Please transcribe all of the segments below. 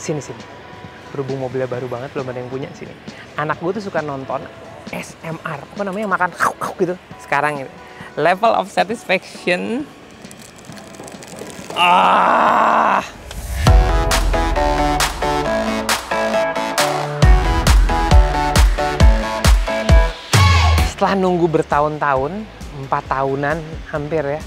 Sini. Berhubung mobilnya baru banget, belum ada yang punya sini. Anak gue tuh suka nonton SMR, apa namanya, makan gitu. Sekarang ini level of satisfaction. Setelah nunggu bertahun-tahun, 4 tahunan hampir ya,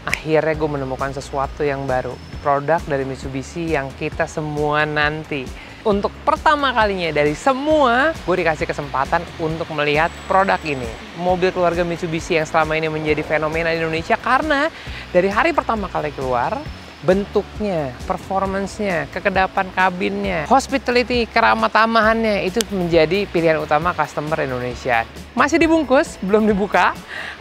akhirnya gue menemukan sesuatu yang baru. Produk dari Mitsubishi yang kita semua nanti. Untuk pertama kalinya dari semua, gue dikasih kesempatan untuk melihat produk ini. Mobil keluarga Mitsubishi yang selama ini menjadi fenomena di Indonesia karena dari hari pertama kali keluar, bentuknya, performance-nya, kekedapan kabinnya, hospitality, keramah tamahannya itu menjadi pilihan utama customer Indonesia. Masih dibungkus, belum dibuka,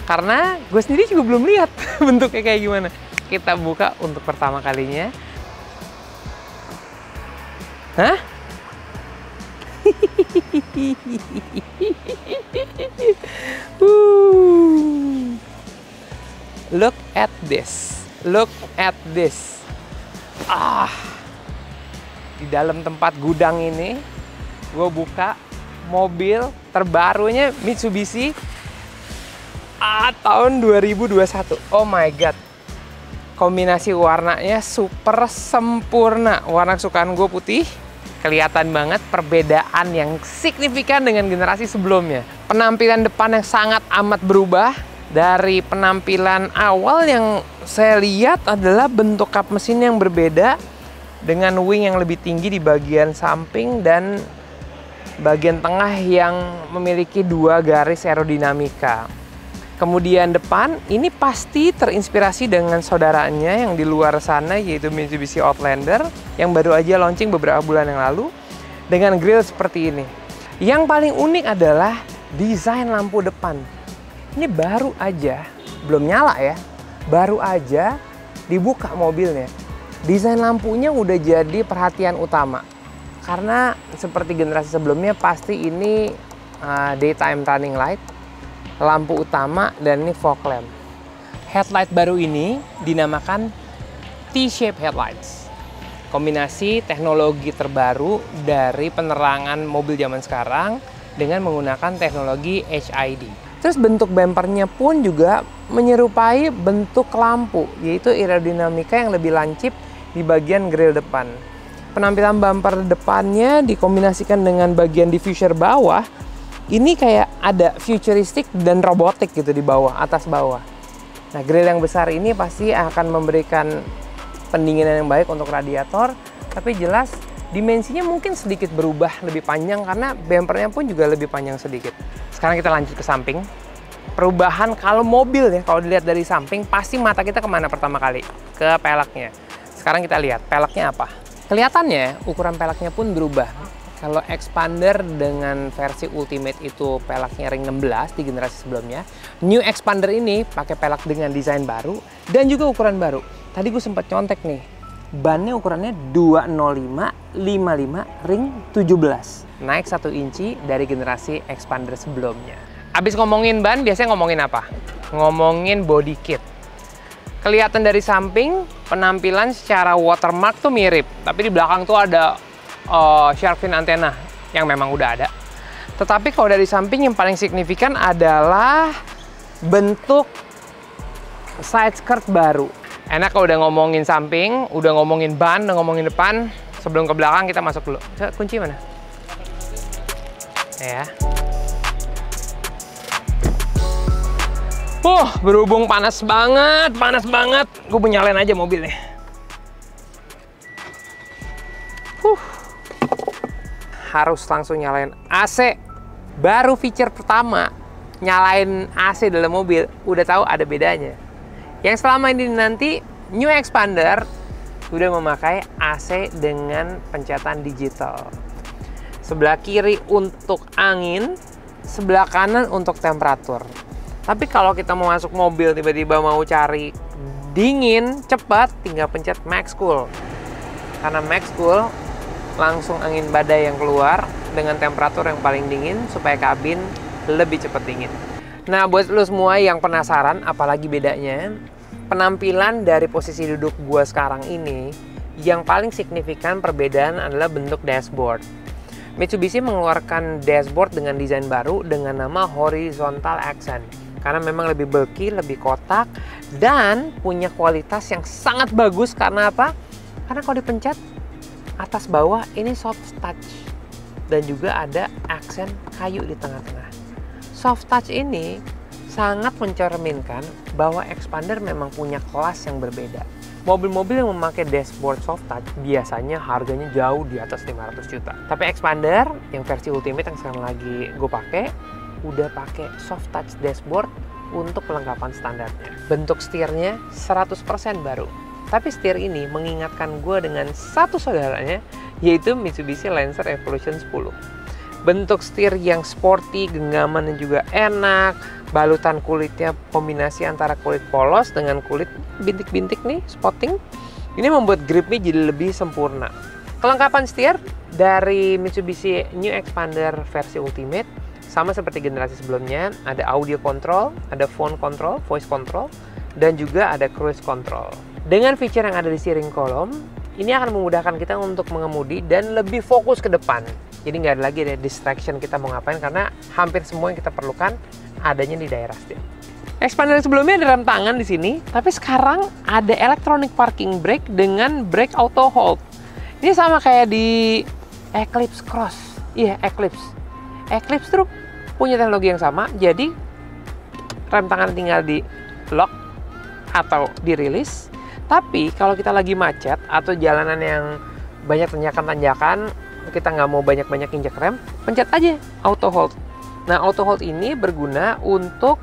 karena gue sendiri juga belum lihat bentuknya kayak gimana. Kita buka untuk pertama kalinya. Hah? Look at this. Look at this. Di dalam tempat gudang ini, gue buka mobil terbarunya Mitsubishi tahun 2021. Oh my god. Kombinasi warnanya super sempurna. Warna kesukaan gue putih. Kelihatan banget perbedaan yang signifikan dengan generasi sebelumnya. Penampilan depan yang sangat amat berubah. Dari penampilan awal yang saya lihat adalah bentuk kap mesin yang berbeda dengan wing yang lebih tinggi di bagian samping dan bagian tengah yang memiliki 2 garis aerodinamika. Kemudian depan ini pasti terinspirasi dengan saudaranya yang di luar sana, yaitu Mitsubishi Outlander yang baru aja launching beberapa bulan yang lalu dengan grill seperti ini. Yang paling unik adalah desain lampu depan. Ini baru aja, belum nyala ya, baru aja dibuka mobilnya. Desain lampunya udah jadi perhatian utama. Karena seperti generasi sebelumnya pasti ini daytime running light, lampu utama, dan ini fog lamp. Headlight baru ini dinamakan T-shape headlights. Kombinasi teknologi terbaru dari penerangan mobil zaman sekarang dengan menggunakan teknologi HID. Terus bentuk bumpernya pun juga menyerupai bentuk lampu, yaitu aerodinamika yang lebih lancip di bagian grill depan. Penampilan bumper depannya dikombinasikan dengan bagian diffuser bawah, ini kayak ada futuristik dan robotik gitu di bawah, atas bawah. Nah, grill yang besar ini pasti akan memberikan pendinginan yang baik untuk radiator, tapi jelas dimensinya mungkin sedikit berubah lebih panjang karena bumpernya pun juga lebih panjang sedikit. Sekarang kita lanjut ke samping. Perubahan kalau mobil ya, kalau dilihat dari samping pasti mata kita kemana pertama kali? Ke peleknya. Sekarang kita lihat peleknya apa. Kelihatannya ukuran peleknya pun berubah. Kalau Expander dengan versi Ultimate itu peleknya ring 16 di generasi sebelumnya. New Expander ini pakai pelek dengan desain baru dan juga ukuran baru. Tadi gue sempat contek nih. Bannya ukurannya 205 55 ring 17. Naik 1 inci dari generasi Expander sebelumnya. Abis ngomongin ban, biasanya ngomongin apa? Ngomongin body kit. Kelihatan dari samping, penampilan secara watermark tuh mirip. Tapi di belakang tuh ada shark fin antena yang memang udah ada. Tetapi kalau dari samping yang paling signifikan adalah bentuk side skirt baru. Enak kalau udah ngomongin samping, udah ngomongin ban, udah ngomongin depan. Sebelum ke belakang kita masuk dulu. Coba, kunci mana? Ya. Berhubung panas banget. Gue nyalain aja mobilnya. Harus langsung nyalain AC. Baru feature pertama, nyalain AC dalam mobil, udah tahu ada bedanya. Yang selama ini nanti New Expander udah memakai AC dengan pencatan digital. Sebelah kiri untuk angin, sebelah kanan untuk temperatur. Tapi kalau kita mau masuk mobil tiba-tiba mau cari dingin cepat, tinggal pencet Max Cool. Karena Max Cool langsung angin badai yang keluar dengan temperatur yang paling dingin supaya kabin lebih cepat dingin. Nah, buat lo semua yang penasaran apalagi bedanya, penampilan dari posisi duduk gua sekarang ini Yang paling signifikan perbedaan adalah bentuk dashboard. Mitsubishi mengeluarkan dashboard dengan desain baru dengan nama Horizontal Accent. Karena memang lebih bulky, lebih kotak, dan punya kualitas yang sangat bagus. Karena apa? Karena kalau dipencet atas bawah ini soft touch. Dan juga ada aksen kayu di tengah-tengah. Soft touch ini sangat mencerminkan bahwa Xpander memang punya kelas yang berbeda. Mobil-mobil yang memakai dashboard soft touch biasanya harganya jauh di atas 500 juta. Tapi Xpander yang versi Ultimate yang sekarang lagi gue pakai, udah pakai soft touch dashboard untuk kelengkapan standarnya. Bentuk setirnya 100% baru. Tapi setir ini mengingatkan gue dengan satu saudaranya, yaitu Mitsubishi Lancer Evolution 10. Bentuk setir yang sporty, genggaman dan juga enak. Balutan kulitnya kombinasi antara kulit polos dengan kulit bintik-bintik nih, spotting. Ini membuat gripnya jadi lebih sempurna. Kelengkapan setir dari Mitsubishi New Xpander versi Ultimate sama seperti generasi sebelumnya. Ada audio control, ada phone control, voice control, dan juga ada cruise control. Dengan feature yang ada di steering column, ini akan memudahkan kita untuk mengemudi dan lebih fokus ke depan. Jadi nggak ada lagi distraction kita mau ngapain, karena hampir semua yang kita perlukan adanya di daerah setir. Xpander sebelumnya ada rem tangan di sini, tapi sekarang ada electronic parking brake dengan brake auto hold. Ini sama kayak di Eclipse Cross. Iya, Eclipse. Eclipse tuh punya teknologi yang sama, jadi rem tangan tinggal di lock atau dirilis. Tapi kalau kita lagi macet atau jalanan yang banyak tanjakan-tanjakan, kita nggak mau banyak-banyak injek rem, pencet aja auto hold. Nah, auto hold ini berguna untuk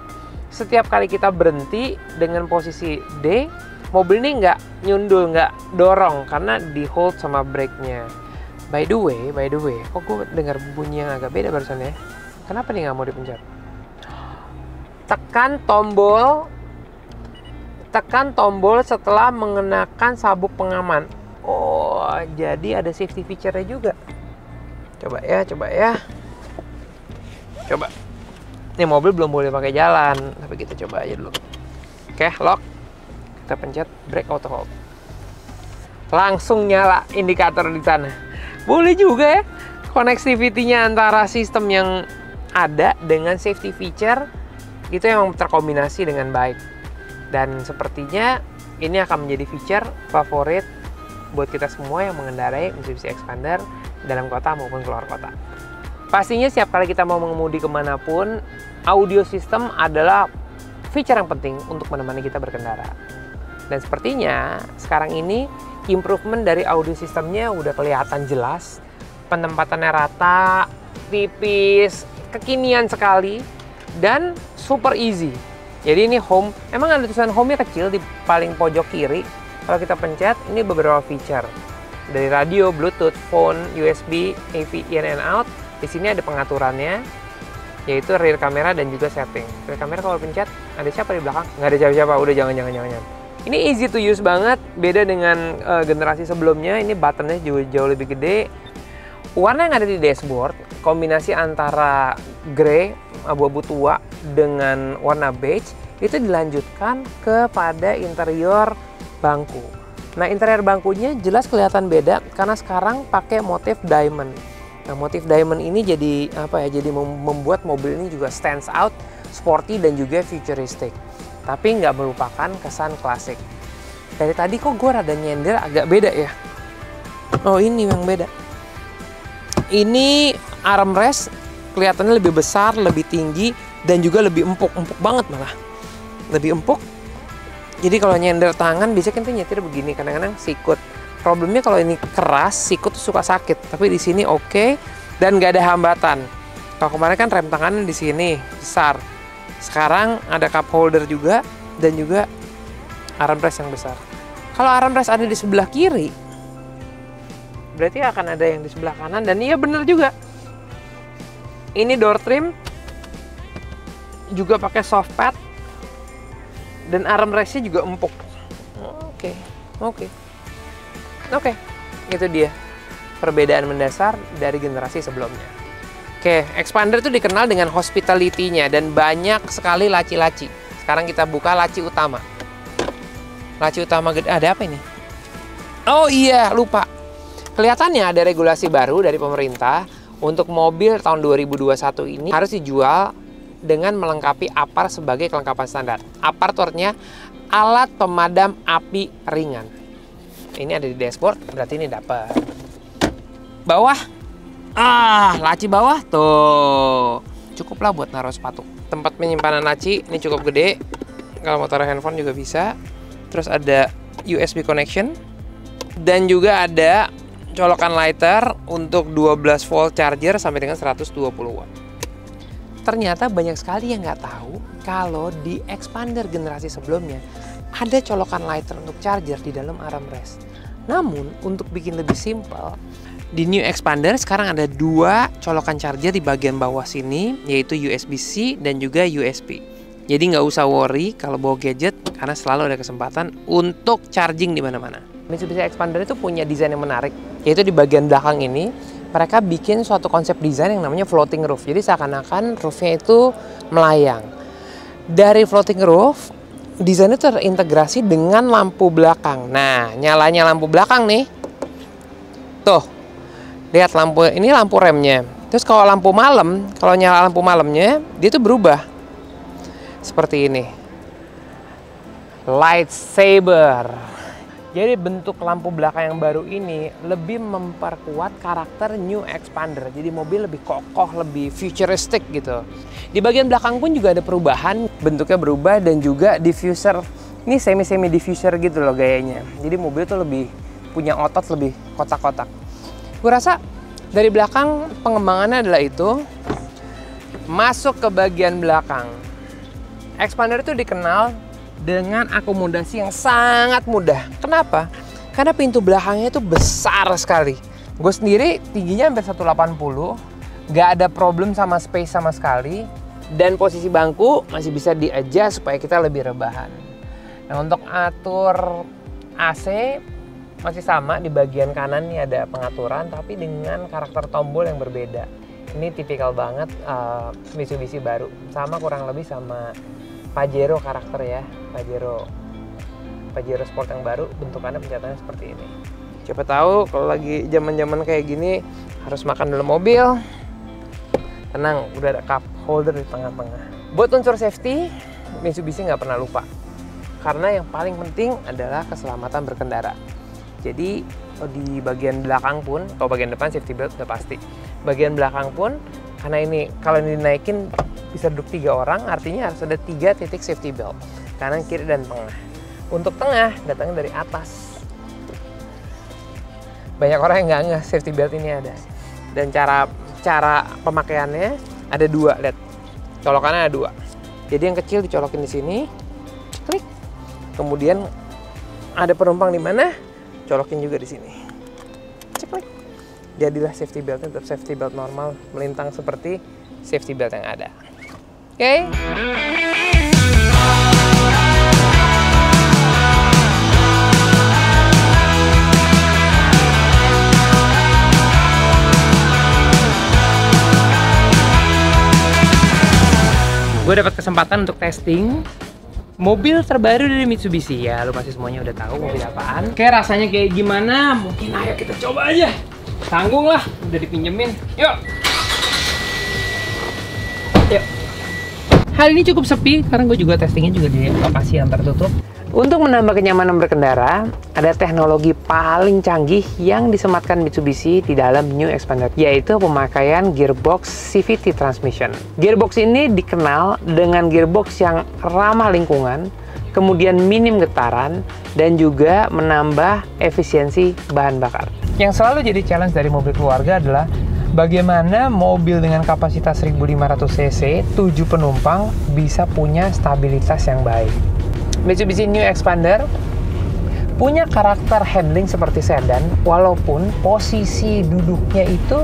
setiap kali kita berhenti dengan posisi D, mobil ini nggak nyundul, nggak dorong karena di hold sama brake-nya. By the way, kok gue dengar bunyi yang agak beda barusan ya? Kenapa nih nggak mau dipencet? Tekan tombol setelah mengenakan sabuk pengaman. Oh, jadi ada safety feature-nya juga. Coba ya. Coba. Ini mobil belum boleh pakai jalan, tapi kita coba aja dulu. Oke, lock. Kita pencet brake auto hold. Langsung nyala indikator di sana. Boleh juga ya connectivity-nya antara sistem yang ada dengan safety feature itu emang terkombinasi dengan baik. Dan sepertinya ini akan menjadi feature favorit buat kita semua yang mengendarai Mitsubishi Xpander dalam kota maupun keluar kota. Pastinya setiap kali kita mau mengemudi kemanapun, audio system adalah feature yang penting untuk menemani kita berkendara. Dan sepertinya sekarang ini improvement dari audio systemnya udah kelihatan jelas. Penempatannya rata, tipis, kekinian sekali, dan super easy. Jadi ini home, emang ada tulisan home-nya kecil di paling pojok kiri. Kalau kita pencet, ini beberapa feature. Dari radio, Bluetooth, phone, USB, AV, in and out. Di sini ada pengaturannya, yaitu rear camera dan juga setting. Rear camera kalau pencet, ada siapa di belakang? Nggak ada siapa-siapa, udah jangan. Ini easy to use banget, beda dengan generasi sebelumnya. Ini buttonnya juga jauh lebih gede. Warna yang ada di dashboard, kombinasi antara grey, abu-abu tua, dengan warna beige, itu dilanjutkan kepada interior bangku. Nah, interior bangkunya jelas kelihatan beda karena sekarang pakai motif diamond. Nah, motif diamond ini jadi apa ya? Jadi membuat mobil ini juga stands out, sporty dan juga futuristic. Tapi nggak melupakan kesan klasik. Dari tadi kok gue rada nyender agak beda ya. Oh, ini yang beda. Ini armrest kelihatannya lebih besar, lebih tinggi dan juga lebih empuk banget malah. Lebih empuk. Jadi kalau nyender tangan biasanya kita nyetir begini, kadang-kadang sikut. Problemnya kalau ini keras, sikut tuh suka sakit. Tapi di sini oke dan nggak ada hambatan. Kalau kemarin kan rem tangannya di sini besar. Sekarang ada cup holder juga dan juga armrest yang besar. Kalau armrest ada di sebelah kiri, berarti akan ada yang di sebelah kanan, dan iya bener juga. Ini door trim juga pakai soft pad dan armrestnya juga empuk. Oke, itu dia perbedaan mendasar dari generasi sebelumnya. Oke, Xpander itu dikenal dengan hospitality-nya dan banyak sekali laci-laci. Sekarang kita buka laci utama. Laci utama gede, ada apa ini? Oh iya, lupa. Kelihatannya ada regulasi baru dari pemerintah untuk mobil tahun 2021 ini harus dijual dengan melengkapi APAR sebagai kelengkapan standar. APAR itu artinya alat pemadam api ringan. Ini ada di dashboard, berarti ini dapat. Bawah, laci bawah tuh cukuplah buat naruh sepatu. Tempat penyimpanan laci ini cukup gede. Kalau mau taruh handphone juga bisa. Terus ada USB connection dan juga ada colokan lighter untuk 12 volt charger sampai dengan 120 watt. Ternyata banyak sekali yang nggak tahu kalau di Expander generasi sebelumnya ada colokan lighter untuk charger di dalam armrest. Namun untuk bikin lebih simpel, di New Expander sekarang ada 2 colokan charger di bagian bawah sini, yaitu USB-C dan juga USB. Jadi nggak usah worry kalau bawa gadget karena selalu ada kesempatan untuk charging di mana-mana. Mitsubishi Expander itu punya desain yang menarik, yaitu di bagian belakang ini mereka bikin suatu konsep desain yang namanya floating roof. Jadi seakan-akan roofnya itu melayang. Dari floating roof, desainnya terintegrasi dengan lampu belakang. Nah, nyalanya lampu belakang nih. Tuh, lihat lampu, ini lampu remnya. Terus kalau lampu malam, kalau nyala lampu malamnya, dia tuh berubah. Seperti ini. Lightsaber. Jadi bentuk lampu belakang yang baru ini lebih memperkuat karakter New Expander. Jadi mobil lebih kokoh, lebih futuristic gitu. Di bagian belakang pun juga ada perubahan, bentuknya berubah dan juga diffuser. Ini semi-semi diffuser gitu loh gayanya. Jadi mobil tuh lebih punya otot, lebih kotak-kotak. Gue rasa dari belakang pengembangannya adalah itu. Masuk ke bagian belakang. Expander itu dikenal dengan akomodasi yang sangat mudah. Kenapa? Karena pintu belakangnya itu besar sekali. Gue sendiri tingginya hampir 180, gak ada problem sama space sama sekali, dan posisi bangku masih bisa di-adjust supaya kita lebih rebahan. Nah, untuk atur AC masih sama, di bagian kanan nih ada pengaturan tapi dengan karakter tombol yang berbeda. Ini tipikal banget Mitsubishi baru, sama kurang lebih sama Pajero karakter ya, Pajero Sport yang baru, bentukannya pencetannya seperti ini. Siapa tahu kalau lagi zaman-zaman kayak gini harus makan dalam mobil, tenang, udah ada cup holder di tengah-tengah. Buat unsur safety, Mitsubishi nggak pernah lupa, karena yang paling penting adalah keselamatan berkendara. Jadi di bagian belakang pun, kalau bagian depan safety belt udah pasti, bagian belakang pun karena ini kalau ini dinaikin bisa duduk 3 orang, artinya harus ada 3 titik safety belt, kanan, kiri, dan tengah. Untuk tengah datangnya dari atas. Banyak orang yang nggak ngeh safety belt ini ada. Dan cara pemakaiannya ada 2, lihat. Colokannya ada 2. Jadi yang kecil dicolokin di sini, klik. Kemudian ada penumpang di mana, colokin juga di sini. Klik. Jadilah safety beltnya tetap safety belt normal, melintang seperti safety belt yang ada. Oke. Gue dapat kesempatan untuk testing mobil terbaru dari Mitsubishi. Ya, lu pasti semuanya udah tahu mobil apaan. Oke, rasanya kayak gimana? Mungkin ayo kita coba aja. Tanggung lah, udah dipinjemin. Yuk. Yuk. Hari ini cukup sepi karena gue juga testingnya juga di lokasi yang tertutup. Untuk menambah kenyamanan berkendara, ada teknologi paling canggih yang disematkan Mitsubishi di dalam New Expander, yaitu pemakaian gearbox CVT transmission. Gearbox ini dikenal dengan gearbox yang ramah lingkungan, kemudian minim getaran, dan juga menambah efisiensi bahan bakar. Yang selalu jadi challenge dari mobil keluarga adalah bagaimana mobil dengan kapasitas 1500 cc, 7 penumpang bisa punya stabilitas yang baik. Mitsubishi New Expander punya karakter handling seperti sedan, walaupun posisi duduknya itu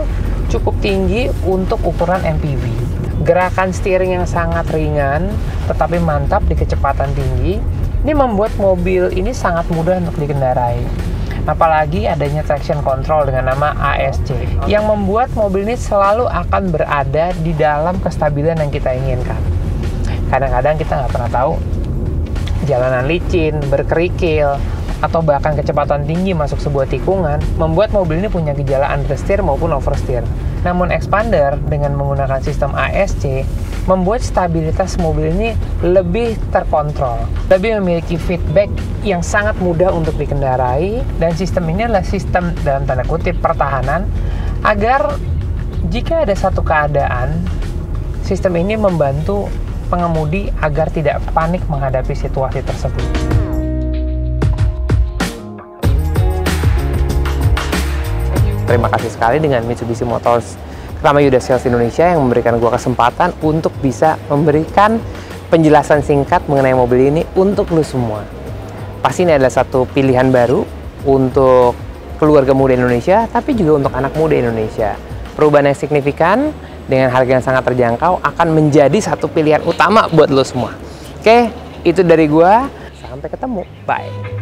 cukup tinggi untuk ukuran MPV. Gerakan steering yang sangat ringan, tetapi mantap di kecepatan tinggi. Ini membuat mobil ini sangat mudah untuk dikendarai. Apalagi adanya traction control dengan nama ASC, yang membuat mobil ini selalu akan berada di dalam kestabilan yang kita inginkan. Kadang-kadang kita nggak pernah tahu, jalanan licin, berkerikil, atau bahkan kecepatan tinggi masuk sebuah tikungan, membuat mobil ini punya gejala understeer maupun oversteer. Namun Xpander dengan menggunakan sistem ASC membuat stabilitas mobil ini lebih terkontrol, lebih memiliki feedback yang sangat mudah untuk dikendarai, dan sistem ini adalah sistem dalam tanda kutip pertahanan, agar jika ada satu keadaan, sistem ini membantu pengemudi agar tidak panik menghadapi situasi tersebut. Terima kasih sekali dengan Mitsubishi Motors Krama Yuda Sales Indonesia yang memberikan gua kesempatan untuk bisa memberikan penjelasan singkat mengenai mobil ini untuk lu semua. Pasti ini adalah satu pilihan baru untuk keluarga muda Indonesia, tapi juga untuk anak muda Indonesia. Perubahan yang signifikan dengan harga yang sangat terjangkau akan menjadi satu pilihan utama buat lo semua. Oke, itu dari gua. Sampai ketemu. Bye.